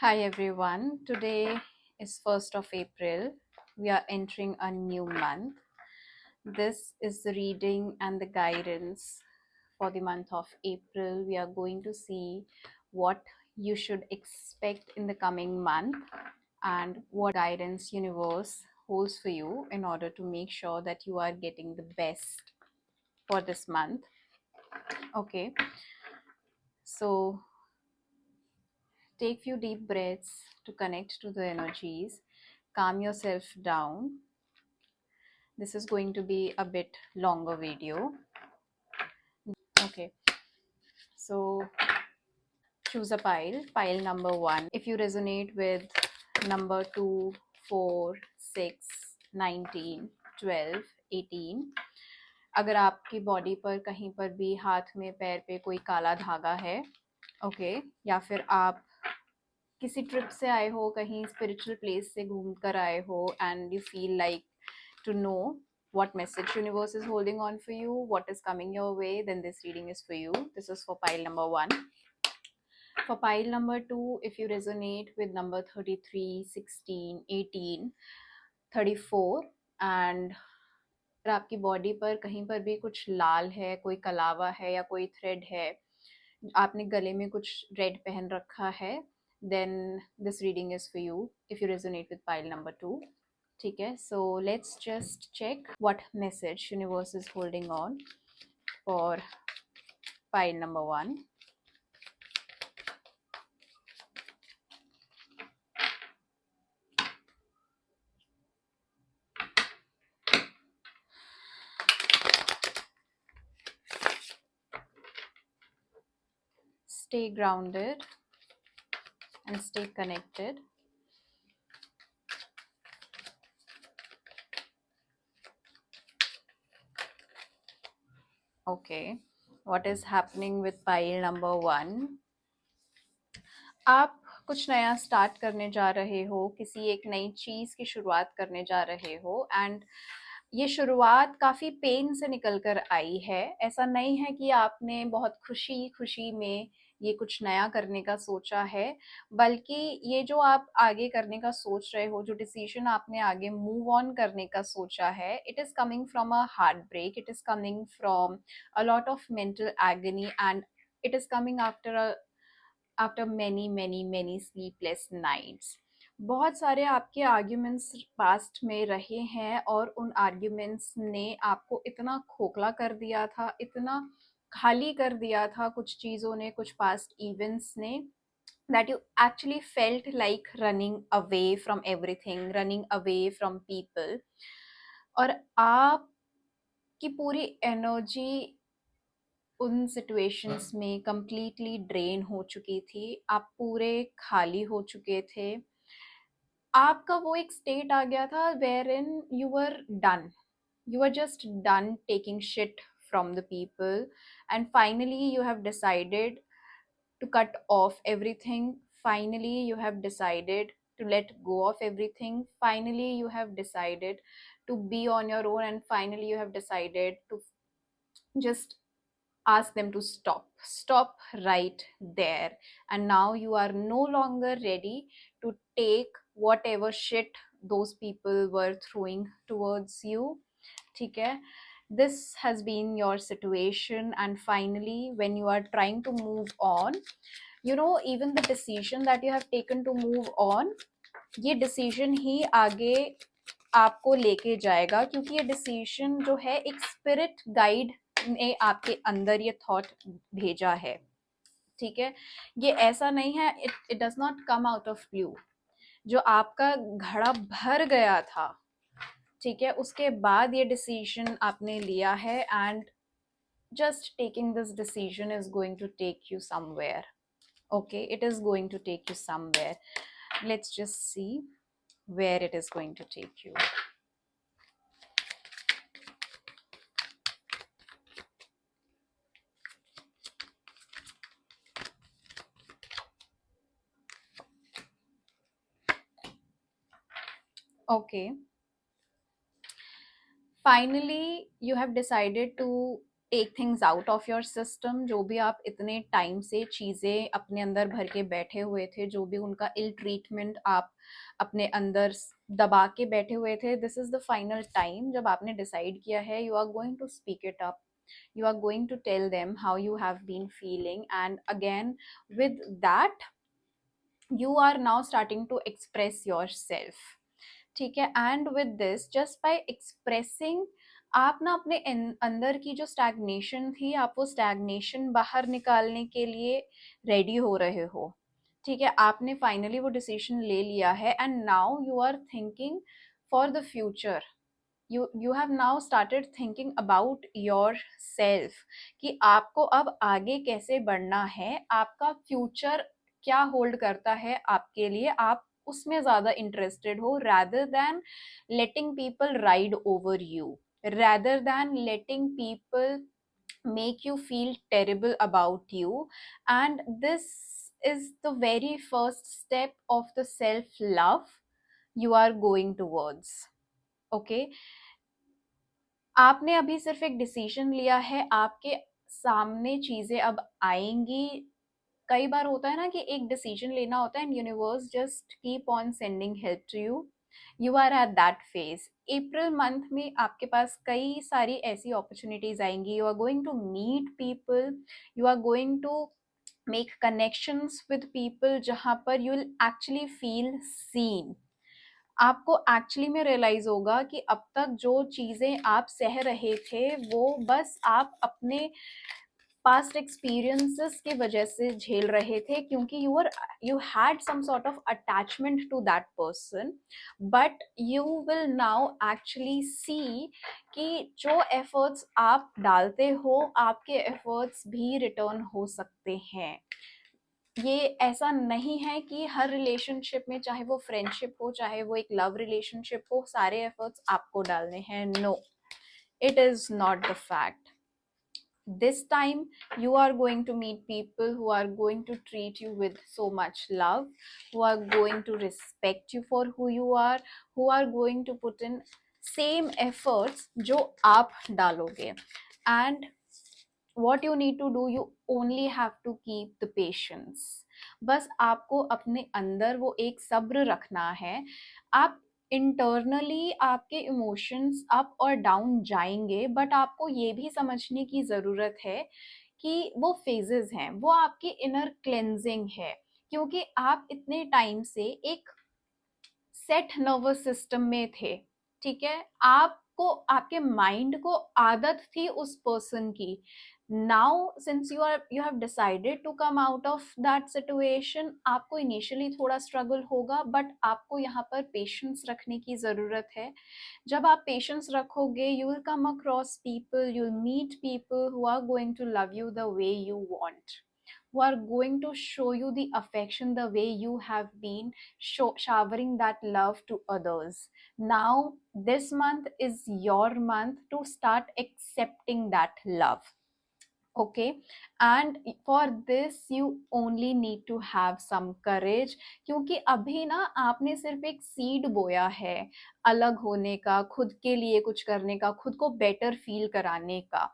Hi everyone. Today is 1st of April. We are entering a new month. This is the reading and the guidance for the month of April. We are going to see what you should expect in the coming month and what guidance universe holds for you in order to make sure that you are getting the best for this month. Okay. So take few deep breaths to connect to the energies. Calm yourself down. This is going to be a bit longer video. Okay, so choose a pile number 1. If you resonate with number 2, 4, 6, 19, 12, 18, अगर आपकी body पर कहीं पर भी हाथ में पैर पे कोई काला धागा है, ओके, या फिर आप किसी ट्रिप से आए हो, कहीं स्पिरिचुअल प्लेस से घूम कर आए हो and you feel like to know what message universe is holding on for you, what is coming your way, then this reading is for you. This is for pile number 1. For pile number 2, if you resonate with number 33, 16, 18, 34 and अगर आपकी body पर कहीं पर भी कुछ लाल है, कोई कलावा है या कोई थ्रेड है, आपने गले में कुछ रेड पहन रखा है, then this reading is for you if you resonate with pile number 2. ठीक है, so let's just check what message universe is holding on for pile number 1. Stay grounded and stay connected. Okay, what is happening with pile number 1? आप कुछ नया start करने जा रहे हो, किसी एक नई चीज की शुरुआत करने जा रहे हो एंड ये शुरुआत काफी पेन से निकल कर आई है. ऐसा नहीं है कि आपने बहुत खुशी खुशी में ये कुछ नया करने का सोचा है, बल्कि ये जो आप आगे करने का सोच रहे हो, जो डिसीजन आपने आगे मूव ऑन करने का सोचा है, it is coming from a heartbreak, it is coming from a lot of mental agony and it is coming after many sleepless nights. बहुत सारे आपके आर्ग्यूमेंट्स पास्ट में रहे हैं और उन आर्ग्यूमेंट्स ने आपको इतना खोखला कर दिया था, इतना खाली कर दिया था कुछ चीज़ों ने, कुछ पास्ट इवेंट्स ने, that you actually felt like running away from everything, running away from people. और आपकी पूरी एनर्जी उन सिचुएशंस में कंप्लीटली ड्रेन हो चुकी थी, आप पूरे खाली हो चुके थे. आपका वो एक स्टेट आ गया था where in you were done, you are just done taking shit from the people, and finally you have decided to cut off everything. Finally you have decided to let go of everything. Finally you have decided to be on your own, and finally you have decided to just ask them to stop right there. And now you are no longer ready to take whatever shit those people were throwing towards you. ठीक है, this has been your situation, and finally when you are trying to move on, you know, even the decision that you have taken to move on, ये decision ही आगे आपको लेके जाएगा, क्योंकि ये decision जो है एक स्पिरिट गाइड ने आपके अंदर ये थॉट भेजा है. ठीक है, ये ऐसा नहीं है, it does not come out of blue. जो आपका घड़ा भर गया था, ठीक है, उसके बाद ये डिसीजन आपने लिया है, and just taking this decision is going to take you somewhere. Okay, it is going to take you somewhere. Let's just see where it is going to take you. Okay, finally you have decided to take things out of your system. जो भी आप इतने time से चीज़ें अपने अंदर भर के बैठे हुए थे, जो भी उनका इल ट्रीटमेंट आप अपने अंदर दबा के बैठे हुए थे, this is the final time जब आपने डिसाइड किया है you are going to speak it up, you are going to tell them how you have been feeling, and again with that you are now starting to express yourself. ठीक है, and with this just by expressing आप ना अपने अंदर की जो stagnation थी, आप वो स्टैग्नेशन बाहर निकालने के लिए रेडी हो रहे हो। ठीक है, आपने फाइनली वो डिसीजन ले लिया है and now you are thinking for the future. you have now started thinking about yourself कि आपको अब आगे कैसे बढ़ना है, आपका फ्यूचर क्या होल्ड करता है आपके लिए, आप उसमें ज्यादा इंटरेस्टेड हो rather than letting people ride over you, rather than letting people make you feel terrible about you. And this is the very first step of the self love you are going towards. Okay, आपने अभी सिर्फ एक decision लिया है, आपके सामने चीजें अब आएंगी। कई बार होता है ना कि एक डिसीजन लेना होता है and universe just keep on sending help to you. You are at that phase. April month में आपके पास कई सारी ऐसी अपॉर्चुनिटीज आएंगी, you are going to meet people, you are going to make connections with people जहां पर you will actually feel seen. आपको एक्चुअली में रियलाइज होगा कि अब तक जो चीजें आप सह रहे थे वो बस आप अपने पास्ट एक्सपीरियंसेस की वजह से झेल रहे थे, क्योंकि you had some sort of attachment to that person. But you will now actually see कि जो एफर्ट्स आप डालते हो, आपके एफर्ट्स भी रिटर्न हो सकते हैं। ये ऐसा नहीं है कि हर रिलेशनशिप में, चाहे वो फ्रेंडशिप हो चाहे वो एक लव रिलेशनशिप हो, सारे एफर्ट्स आपको डालने हैं। No, it is not the fact. This time you are going to meet people who are going to treat you with so much love, who are going to respect you for who you are, who are going to put in same efforts जो आप डालोगे। And what you need to do, you only have to keep the patience। बस आपको अपने अंदर वो एक सब्र रखना है। आप इंटरनली आपके इमोशंस अप और डाउन जाएंगे, बट आपको ये भी समझने की ज़रूरत है कि वो फेजेस हैं, वो आपकी इनर क्लेंजिंग है। क्योंकि आप इतने टाइम से एक सेट नर्वस सिस्टम में थे। ठीक है, आपको आपके माइंड को आदत थी उस पर्सन की। Now since you have decided to come out of that situation, आपको इनिशियली थोड़ा स्ट्रगल होगा, बट आपको यहाँ पर पेशेंस रखने की जरूरत है। जब आप पेशेंस रखोगे, you will come across people, you will meet people who are going to love you the way you want, who are going to show you the affection the way you have been showering that love to others. Now this month is your month to start accepting that love. Okay, and for this you only need to have some courage, क्योंकि अभी ना आपने सिर्फ एक seed बोया है अलग होने का, खुद के लिए कुछ करने का, खुद को बेटर फील कराने का।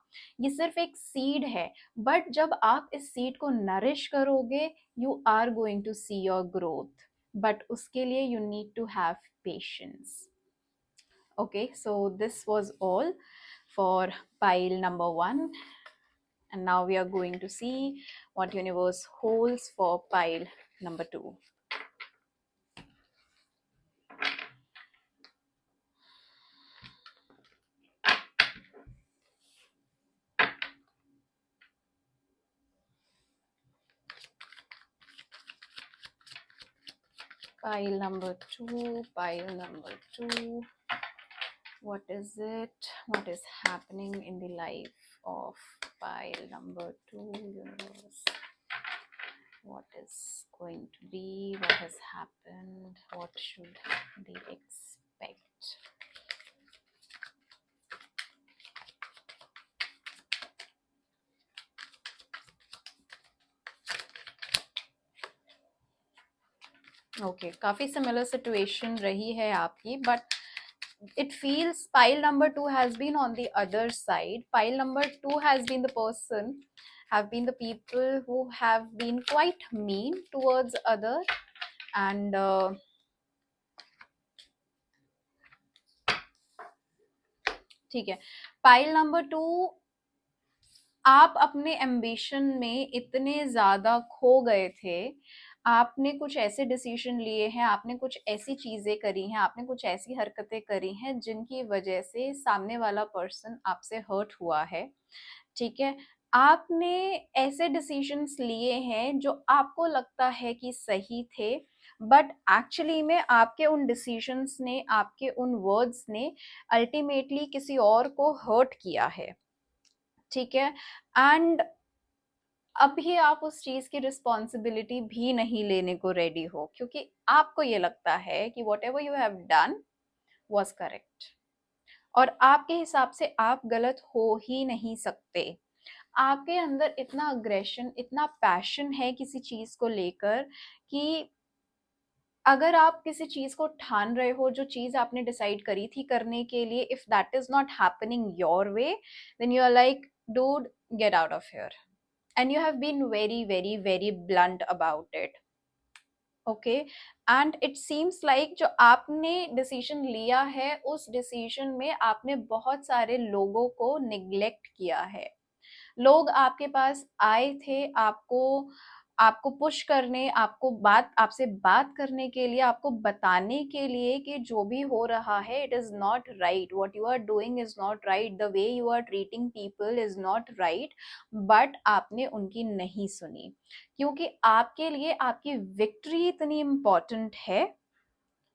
ये सिर्फ एक सीड है, बट जब आप इस सीड को नरिश करोगे, you are going to see your growth, but उसके लिए you need to have patience. Okay, so this was all for pile number 1. And now we are going to see what universe holds for pile number 2. Pile number 2, pile number 2. What is it? What is happening in the life of pile number 2, universe? What is going to be? What has happened? What should they expect? Okay, काफ़ी similar situation रही है आपकी, but it feels pile number 2 has been on the other side. Pile number 2 has been the person, have been the people who have been quite mean towards other, and ठीक है. Pile number 2, आप अपने ambition में इतने ज्यादा खो गए थे, आपने कुछ ऐसे डिसीजन लिए हैं, आपने कुछ ऐसी चीजें करी हैं, आपने कुछ ऐसी हरकतें करी हैं जिनकी वजह से सामने वाला पर्सन आपसे हर्ट हुआ है. ठीक है, आपने ऐसे डिसीजंस लिए हैं जो आपको लगता है कि सही थे, बट एक्चुअली में आपके उन डिसीजंस ने, आपके उन वर्ड्स ने अल्टीमेटली किसी और को हर्ट किया है. ठीक है, एंड अभी आप उस चीज की रिस्पॉन्सिबिलिटी भी नहीं लेने को रेडी हो, क्योंकि आपको ये लगता है कि what ever you have done was correct, और आपके हिसाब से आप गलत हो ही नहीं सकते. आपके अंदर इतना अग्रेशन, इतना पैशन है किसी चीज को लेकर कि अगर आप किसी चीज को ठान रहे हो, जो चीज आपने डिसाइड करी थी करने के लिए, if that is not happening your way, then you are like, dude, get out of here. And you have been very, very, very blunt about it. Okay, and it seems like जो आपने decision लिया है, उस decision में आपने बहुत सारे लोगों को निग्लेक्ट किया है. लोग आपके पास आए थे आपको आपको पुश करने, आपसे बात करने के लिए, आपको बताने के लिए कि जो भी हो रहा है it is not right, what you are doing is not right, the way you are treating people is not right. But आपने उनकी नहीं सुनी, क्योंकि आपके लिए आपकी विक्ट्री इतनी इम्पोर्टेंट है,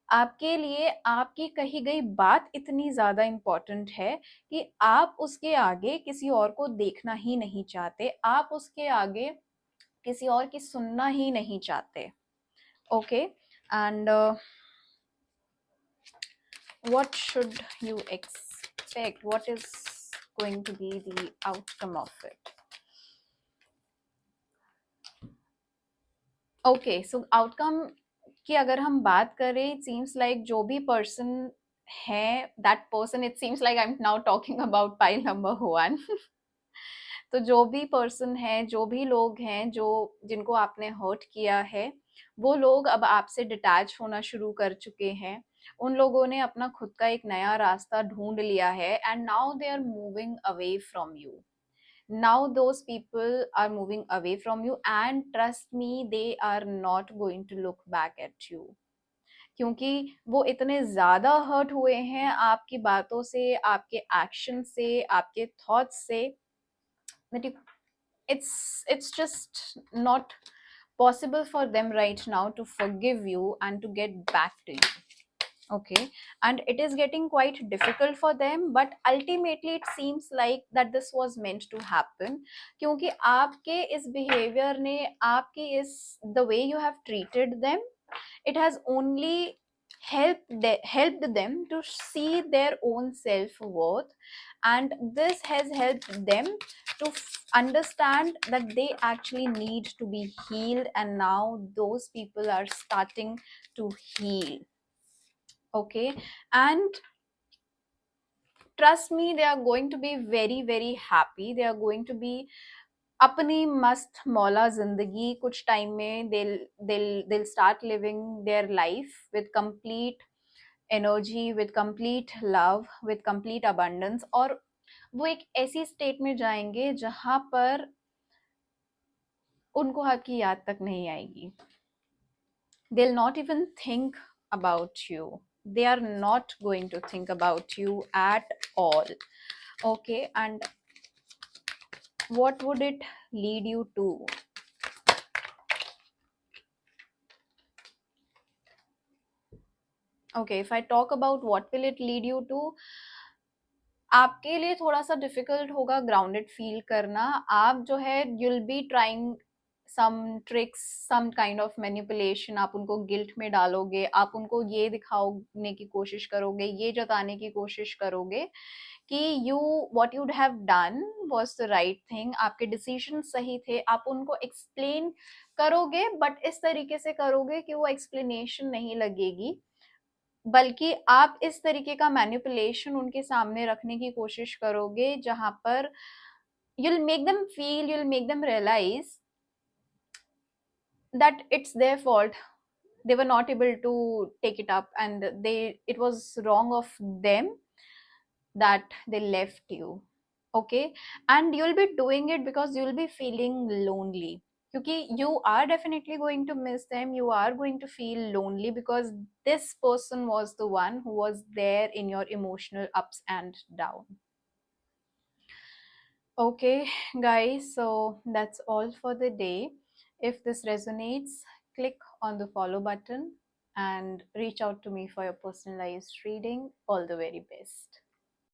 आपके लिए आपकी कही गई बात इतनी ज्यादा इम्पोर्टेंट है कि आप उसके आगे किसी और को देखना ही नहीं चाहते, आप उसके आगे किसी और की सुनना ही नहीं चाहते. Okay, and what should you expect, what is going to be the outcome of it? Okay, so outcome की अगर हम बात करें, it seems like जो भी person है, that person, it seems like I'm now talking about pile number 1. तो जो भी पर्सन है, जो भी लोग हैं जो जिनको आपने हर्ट किया है, वो लोग अब आपसे डिटैच होना शुरू कर चुके हैं. उन लोगों ने अपना खुद का एक नया रास्ता ढूंढ लिया है, and now they are moving away from you. Now those people are moving away from you, and trust me, they are not going to look back at you. क्योंकि वो इतने ज्यादा हर्ट हुए हैं आपकी बातों से, आपके एक्शन से, आपके थॉट्स से, that you, it's just not possible for them right now to forgive you and to get back to you. Okay, and it is getting quite difficult for them, but ultimately it seems like that this was meant to happen, क्योंकि आपके इस behavior ने, आपके इस the way you have treated them, it has only helped them to see their own self-worth, and this has helped them to understand that they actually need to be healed, and now those people are starting to heal. Okay, and trust me, they are going to be very, very happy. They are going to be अपनी मस्त मौला जिंदगी कुछ time में, they'll start living their life with complete energy, with complete love, with complete abundance, और वो एक ऐसी स्टेट में जाएंगे जहां पर उनको आपकी याद तक नहीं आएगी. They'll not even think about you. They are not going to think about you at all. Okay, and what would it lead you to? Okay, if I talk about what will it lead you to, आपके लिए थोड़ा सा difficult होगा grounded feel करना. आप जो है, you'll be trying some tricks, some kind of manipulation. आप उनको गिल्ट में डालोगे, आप उनको ये दिखाने की कोशिश करोगे, ये जताने की कोशिश करोगे कि what you'd have done was the right thing, आपके डिसीजन सही थे. आप उनको एक्सप्लेन करोगे, बट इस तरीके से करोगे कि वो एक्सप्लेनेशन नहीं लगेगी, बल्कि आप इस तरीके का मैनिपुलेशन उनके सामने रखने की कोशिश करोगे जहां पर you'll make them feel, you'll make them realize that it's their fault. They were not able to take it up, and it was wrong of them that they left you. Okay, and you'll be doing it because you'll be feeling lonely. Because you are definitely going to miss them, you are going to feel lonely because this person was the one who was there in your emotional ups and down. Okay, guys, so that's all for the day. If this resonates, click on the follow button and reach out to me for your personalized reading. All the very best.